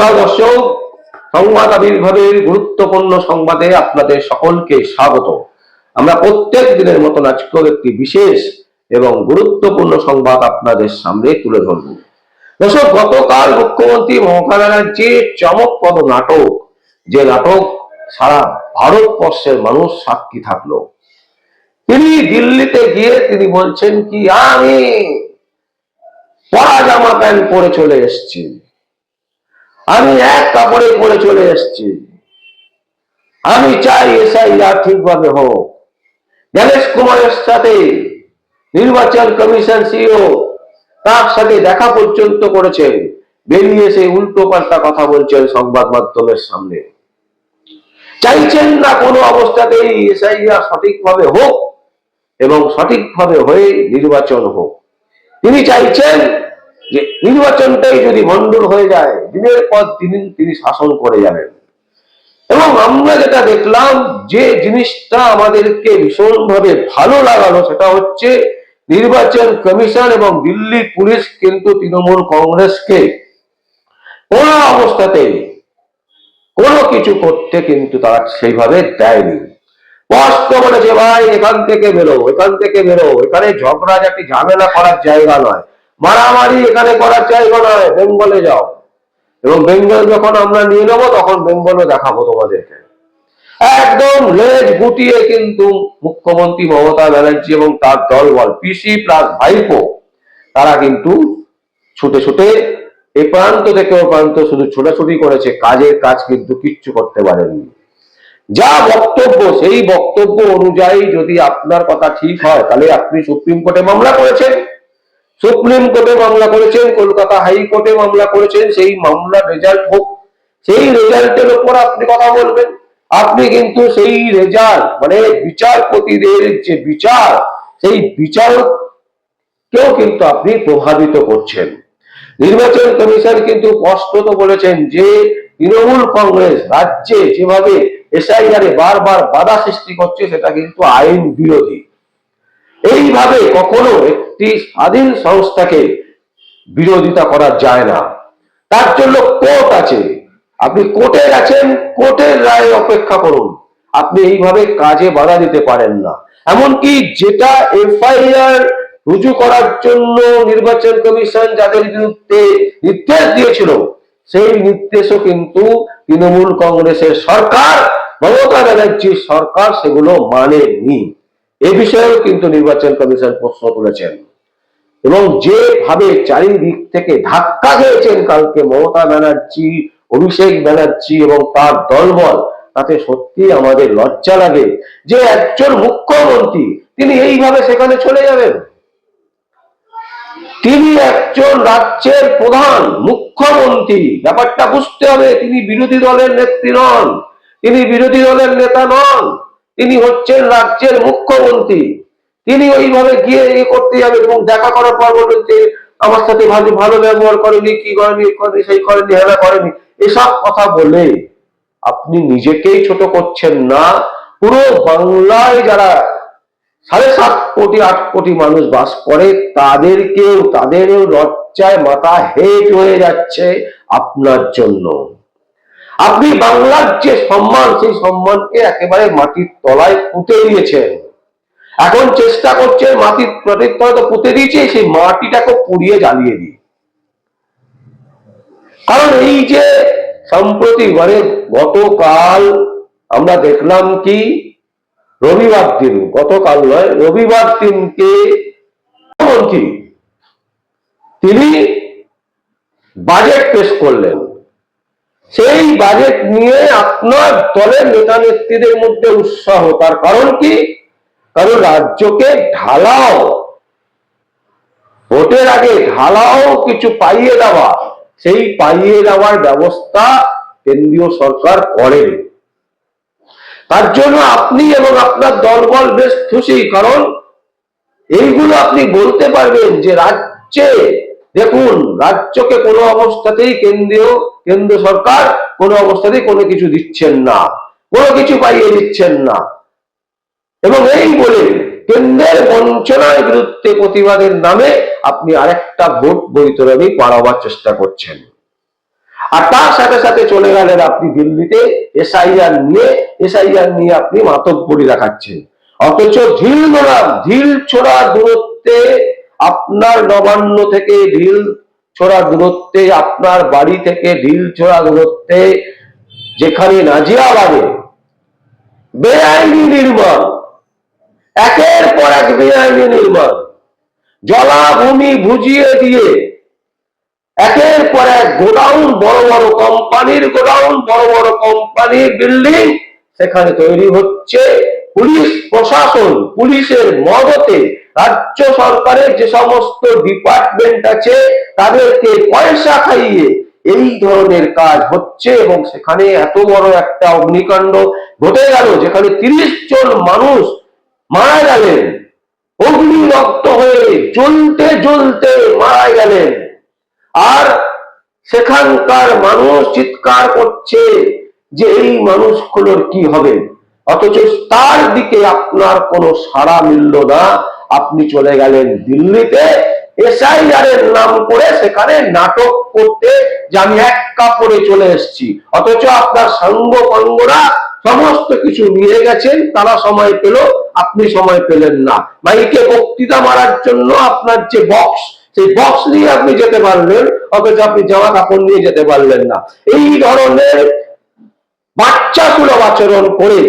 নমস্কার দর্শক, সংবাদ আবির্ভাবের গুরুত্বপূর্ণ সংবাদে আপনাদের সকলকে স্বাগত। আমরা প্রত্যেক দিনের মতন আজকেও একটি বিশেষ এবং গুরুত্বপূর্ণ সংবাদ আপনাদের সামনে তুলে ধরব। দর্শক, গতকাল মুখ্যমন্ত্রী মমতা ব্যানার্জির চমকপ্রদ নাটক, যে নাটক সারা ভারতবর্ষের মানুষ সাক্ষী থাকলো। তিনি দিল্লিতে গিয়ে তিনি বলছেন কি, আমি পরা জামা প্যান্ট পরে চলে এসেছি, আমি এক কাপড়ে পরে চলে এসেছি, আমি চাই এসআইআর ঠিকভাবে হোক। জ্ঞানেশ কুমারের সাথে নির্বাচন কমিশন সিইও তার সাথে দেখা পর্যন্ত করেছেন, বেরিয়ে এসে উল্টো পাল্টা কথা বলছেন সংবাদ মাধ্যমের সামনে। চাইছেন না কোনো অবস্থাতেই এসআইআর সঠিকভাবে হোক এবং সঠিকভাবে হয়ে নির্বাচন হোক। তিনি চাইছেন যে নির্বাচনটাই যদি মন্ডল হয়ে যায়, দিনের পর দিন তিনি শাসন করে যাবেন। এবং আমরা যেটা দেখলাম, যে জিনিসটা আমাদেরকে ভীষণভাবে ভালো লাগালো, সেটা হচ্ছে নির্বাচন কমিশন এবং দিল্লি পুলিশ কিন্তু তৃণমূল কংগ্রেসকে কোন অবস্থাতেই কোনো কিছু করতে কিন্তু তারা সেইভাবে দেয়নি। স্পষ্ট বলেছে, ভাই এখান থেকে বেরো, এখান থেকে বেরো, এখানে ঝগড়াঝাটি ঝামেলা করার জায়গা নয়, মারামারি এখানে করার জায়গা নয়, বেঙ্গলে যাও। এবং বেঙ্গল যখন আমরা নিয়ে নেবো, তখন বেঙ্গলও দেখাবো তোমাদেরকে। একদম লেজ গুটিয়ে কিন্তু মুখ্যমন্ত্রী মমতা ব্যানার্জি এবং তার দলবল, পিসি প্লাস ভাইপো, তারা কিন্তু ছুটে ছুটে এ প্রান্ত থেকে ও প্রান্ত শুধু ছোটাছুটি করেছে, কাজের কাজ কিন্তু কিচ্ছু করতে পারেনি। যা বক্তব্য, সেই বক্তব্য অনুযায়ী যদি আপনার কথা ঠিক হয়, তাহলে আপনি সুপ্রিম কোর্টে মামলা করেছেন, সুপ্রিম কোর্টে মামলা করেছেন, কলকাতা হাইকোর্টে মামলা করেছেন, সেই মামলার রেজাল্ট হোক, সেই রেজাল্টের উপর আপনি কথা বলবেন। আপনি কিন্তু সেই রেজাল্ট, মানে বিচারপতিদের যে বিচার, সেই বিচারকেও কিন্তু আপনি প্রভাবিত করছেন। নির্বাচন কমিশন কিন্তু স্পষ্টত বলেছেন যে তৃণমূল কংগ্রেস রাজ্যে যেভাবে এসআইআরে বারবার বাধা সৃষ্টি করছে, সেটা কিন্তু আইন বিরোধী। এইভাবে কখনো একটি স্বাধীন সংস্থাকে বিরোধিতা করা যায় না। তার জন্য কোর্ট আছে, আপনি কোর্টে গেছেন, কোর্টের রায় অপেক্ষা করুন। আপনি এইভাবে কাজে বাধা দিতে পারেন না। এমনকি যেটা এফআইআর রুজু করার জন্য নির্বাচন কমিশন যাদের বিরুদ্ধে নির্দেশ দিয়েছিল, সেই নির্দেশও কিন্তু তৃণমূল কংগ্রেসের সরকার, মমতা ব্যানার্জির সরকার সেগুলো মানেনি। এ বিষয়েও কিন্তু নির্বাচন কমিশন প্রশ্ন তুলেছেন। এবং যেভাবে চারিদিক থেকে ধাক্কা খেয়েছেন কালকে মমতা ব্যানার্জি, অভিষেক ব্যানার্জি এবং তার দলবল, তাতে সত্যি আমাদের লজ্জা লাগে যে একজন মুখ্যমন্ত্রী তিনি এইভাবে সেখানে চলে যাবেন। তিনি একজন রাজ্যের প্রধান মুখ্যমন্ত্রী, ব্যাপারটা বুঝতে হবে। তিনি বিরোধী দলের নেত্রী নন, তিনি বিরোধী দলের নেতা নন, তিনি হচ্ছেন রাজ্যের মুখ্যমন্ত্রী। তিনি ওইভাবে গিয়ে করতে যাবেন এবং দেখা করার পর বলবেন যে আমার সাথে ভালো ব্যবহার করেনি, কি করেনি, সেই করেনি, হেলা করেনি। এসব কথা বলে আপনি নিজেকেই ছোট করছেন না, পুরো বাংলায় যারা 7.5 কোটি 8 কোটি মানুষ বাস করে, তাদেরও লজ্জায় মাথা হেট হয়ে যাচ্ছে আপনার জন্য। আপনি বাংলার যে সম্মান, সেই সম্মানকে একেবারে মাটির তলায় পুঁতে দিয়েছেন। এখন চেষ্টা করছে মাটির তলায় তো পুঁতে দিয়েছে, সেই মাটিটাকে পুড়িয়ে জ্বালিয়ে দিই। কারণ এই যে সম্প্রতি গতকাল আমরা দেখলাম কি, রবিবার দিন, গতকাল নয়, রবিবার দিনকে মুখ্যমন্ত্রী তিনি বাজেট পেশ করলেন। সেই বাজেট নিয়ে আপনার দলের নেতা নেত্রীদের মধ্যে উৎসাহ। তার কারণ কি? কারণ রাজ্যকে ঢালাও, ভোটের আগে ঢালাও কিছু পাইয়ে দেওয়া, সেই পাইয়ে দেওয়ার ব্যবস্থা কেন্দ্রীয় সরকার করেনি। তার জন্য আপনি এবং আপনার দলবল বেশ খুশি, কারণ এইগুলো আপনি বলতে পারবেন যে রাজ্যে দেখুন, রাজ্যকে কোনো অবস্থাতেই কেন্দ্র সরকার কোনো অবস্থাতেই কোনো কিছু দিচ্ছেন না, কোনো কিছু পাইয়ে দিচ্ছেন না। এবং এই বলে কেন্দ্রের বঞ্চনার বিরুদ্ধে প্রতিবাদের নামে আপনি আরেকটা ভোট বৈতরণী বাড়াবার চেষ্টা করছেন। আর তার সাথে সাথে চলে গেলেন আপনি দিল্লিতে এসআইআর নিয়ে আপনি মাতব্বরি দেখাচ্ছেন। অথচ ঢিল ছোড়া দূরত্বে আপনার নবান্ন থেকে ঢিল ছোড়া দূরত্বে, আপনার বাড়ি থেকে ঢিল ছোড়া দূরত্বে যেখানে নাজিরাবাদে বেআইনি নির্মাণ, একের পর এক বেআইনি নির্মাণ, জলাভূমি বুঝিয়ে দিয়ে একের পর এক গোডাউন, বড় বড় কোম্পানির গোডাউন, বড় বড় কোম্পানির বিল্ডিং সেখানে তৈরি হচ্ছে। পুলিশ প্রশাসন, পুলিশের মদতে রাজ্য সরকারের যে সমস্ত ডিপার্টমেন্ট আছে তাদেরকে পয়সা খাইয়ে এই ধরনের কাজ হচ্ছে। এবং সেখানে এত বড় একটা অগ্নিকাণ্ড ঘটে গেল যেখানে 30 জন মানুষ মারা গেলেন, অগ্নিদগ্ধ হয়ে জ্বলতে জ্বলতে মারা গেলেন। আর সেখানকার মানুষ চিৎকার করছে যে এই মানুষগুলোর কি হবে, অথচ তার দিকে আপনার কোনো সাড়া মিলল না। আপনি চলে গেলেন দিল্লিতে এসআইআর এর নাম করে সেখানে নাটক করতে যে আমি এক কাপড়ে চলে এসেছি, অথচ আপনার সাঙ্গ পাঙ্গরা সমস্ত কিছু নিয়ে গেছেন। তারা সময় পেল, আপনি সময় পেলেন না। মাইকে বক্তৃতা মারার জন্য আপনার যে বক্স, সেই বক্স নিয়ে আপনি যেতে পারলেন, অথচ আপনি জামা কাপড় নিয়ে যেতে পারলেন না। এই ধরনের বাচ্চা সুলভ আচরণ করে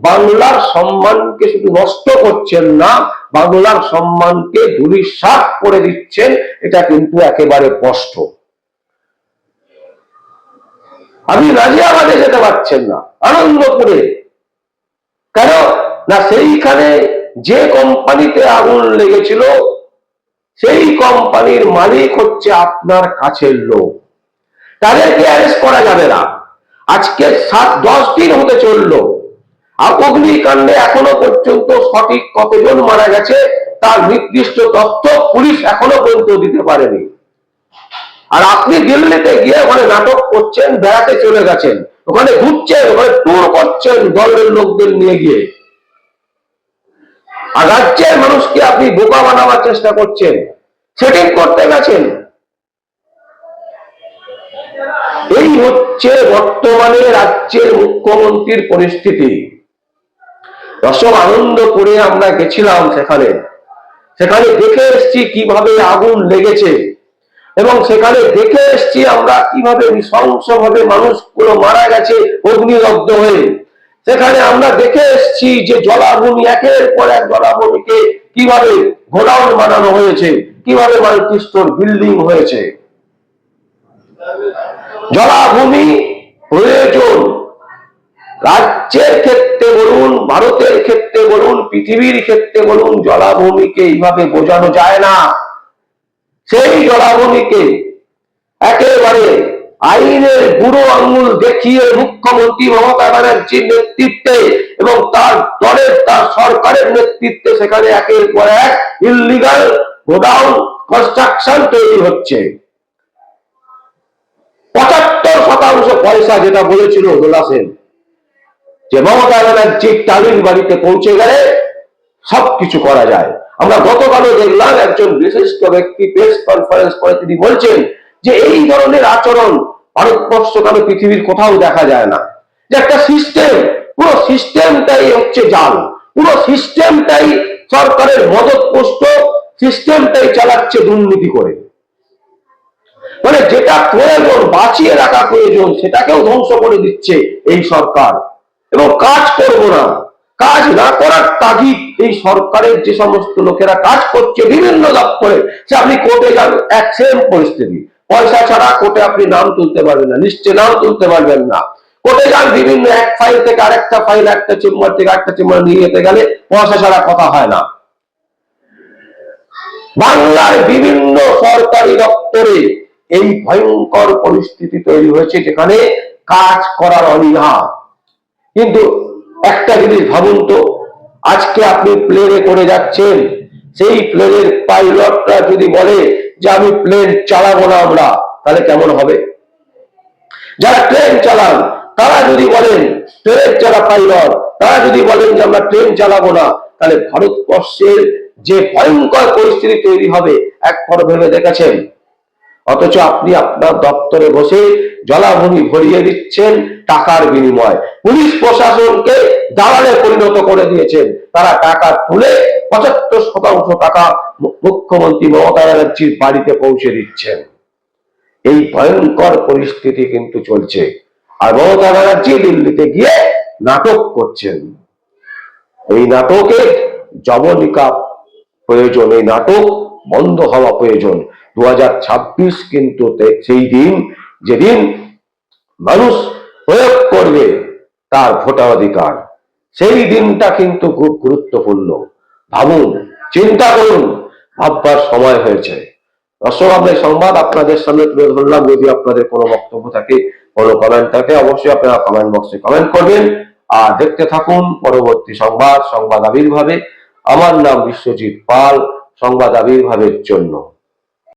বাংলার সম্মানকে শুধু নষ্ট করছেন না, বাংলার সম্মানকে ধূলিসাৎ করে দিচ্ছেন। এটা কিন্তু একেবারে স্পষ্ট। আপনি নাজিরাবাদে যেতে পারছেন না, আনন্দপুরে কেন না? সেইখানে যে কোম্পানিতে আগুন লেগেছিল সেই কোম্পানির মালিক হচ্ছে আপনার কাছের লোক, তাদেরকে অ্যারেস্ট করা যাবে না। আজকে 7-10 দিন হতে চললো, অগ্নিকাণ্ডে এখনো পর্যন্ত সঠিক কতজন মারা গেছে তার নির্দিষ্ট তথ্য পুলিশ এখনো পর্যন্ত দিতে পারেনি। আর আপনি দিল্লিতে গিয়ে ওখানে নাটক করছেন, বেড়াতে চলে গেছেন, ওখানে ঘুরছেন, ওখানে ট্যুর করছেন দলের লোকদের নিয়ে গিয়ে, আর রাজ্যের মানুষকে আপনি বোকা বানাবার চেষ্টা করছেন, সেটিং করতে গেছেন। এই হচ্ছে বর্তমানে রাজ্যের মুখ্যমন্ত্রীর পরিস্থিতি। দর্শক, আনন্দপুরে আমরা গেছিলাম, সেখানে দেখে এসছি কিভাবে আগুন লেগেছে, এবং সেখানে দেখে এসছি আমরা কিভাবে নৃশংসভাবে মানুষগুলো মারা গেছে অগ্নিদগ্ধ হয়ে। সেখানে আমরা দেখে এসছি যে জলাভূমি, একের পর এক জলাভূমিকে কিভাবে গোডাউন বানানো হয়েছে, কিভাবে মাল্টিস্টোর বিল্ডিং হয়েছে। জলাভূমি প্রয়োজন, রাজ্যের ক্ষেত্রে বলুন, ভারতের ক্ষেত্রে বলুন, পৃথিবীর ক্ষেত্রে বলুন, জলাভূমিকে এইভাবে বোঝানো যায় না। সেই জলাভূমিকে একেবারে আইনের বুড়ো আঙ্গুল দেখিয়ে মুখ্যমন্ত্রী মমতা ব্যানার্জির নেতৃত্বে এবং তার দলের, তার সরকারের নেতৃত্বে সেখানে একের পর এক ইললিগাল গোডাউন কনস্ট্রাকশন তৈরি হচ্ছে। 75% পয়সা, যেটা বলেছিল দোলা সেন, যে মমতা ব্যানার্জির টালির বাড়িতে পৌঁছে গেলে সবকিছু করা যায়। আমরা গতকালও দেখলাম একজন বিশিষ্ট ব্যক্তি প্রেস কনফারেন্স করে তিনি বলছেন যে এই ধরনের আচরণ ভারতবর্ষ কেন পৃথিবীর কোথাও দেখা যায় না। যে একটা সিস্টেম, পুরো সিস্টেমটাই হচ্ছে জাল, পুরো সিস্টেমটাই সরকারের মদতপুষ্ট, সিস্টেমটাই চালাচ্ছে দুর্নীতি করে। মানে যেটা প্রয়োজন, বাঁচিয়ে রাখা প্রয়োজন, সেটাকেও ধ্বংস করে দিচ্ছে এই সরকার। এবং কাজ করব না, কাজ না করার তাগিদ এই সরকারের যে সমস্ত লোকেরা কাজ করছে বিভিন্ন দপ্তরে, সে আপনি কোর্টে যান, এক সেম পরিস্থিতি, পয়সা ছাড়া কোর্টে আপনি নাম তুলতে পারবেন না, লিস্টে নাম তুলতে পারবেন না। কোর্টে যান, বিভিন্ন এক ফাইল থেকে আরেকটা ফাইল, একটা চেম্বার থেকে আরেকটা চেম্বার নিয়ে যেতে গেলে পয়সা ছাড়া কথা হয় না। বাংলার বিভিন্ন সরকারি দপ্তরে এই ভয়ঙ্কর পরিস্থিতি তৈরি হয়েছে যেখানে কাজ করার অনীহা। কিন্তু একটা জিনিস ভাবুন তো, আজকে আপনি প্লেনে করে যাচ্ছেন, সেই প্লেনের পাইলটরা যদি বলে যে আমি প্লেন চালাবো না আমরা, তাহলে কেমন হবে? যারা ট্রেন চালান তারা যদি বলেন, ট্রেনের যারা পাইলট তারা যদি বলেন যে আমরা ট্রেন চালাবো না, তাহলে ভারতবর্ষের যে ভয়ঙ্কর পরিস্থিতি তৈরি হবে একবার ভেবে দেখেছেন? অথচ আপনি আপনার দপ্তরে বসে জলাভূমি ভরিয়ে দিচ্ছেন টাকার বিনিময়। পুলিশ প্রশাসনকে দালালে পরিণত করে দিয়েছেন। তারা টাকা তুলে 75% টাকা মুখ্যমন্ত্রী মমতা ব্যানার্জির বাড়িতে পৌঁছে দিচ্ছেন। এই ভয়ঙ্কর পরিস্থিতি কিন্তু চলছে। আর মমতা ব্যানার্জি দিল্লিতে গিয়ে নাটক করছেন। এই নাটকে জবনিকা প্রয়োজন, এই নাটক বন্ধ হওয়া প্রয়োজন। 2026 কিন্তু সেই দিন যেদিন মানুষ প্রয়োগ করবে তার ভোটাধিকার, সেই দিনটা কিন্তু খুব গুরুত্বপূর্ণ। ভাবুন, চিন্তা করুন, ভাববার সময় হয়েছে। দর্শক, আমরা এই সংবাদ আপনাদের সামনে তুলে ধরলাম। যদি আপনাদের কোনো বক্তব্য থাকে, কোনো কমেন্ট থাকে, অবশ্যই আপনারা কমেন্ট বক্সে কমেন্ট করবেন। আর দেখতে থাকুন পরবর্তী সংবাদ, সংবাদ আবির্ভাবে। আমার নাম বিশ্বজিৎ পাল, সংবাদ আবির্ভাবের জন্য।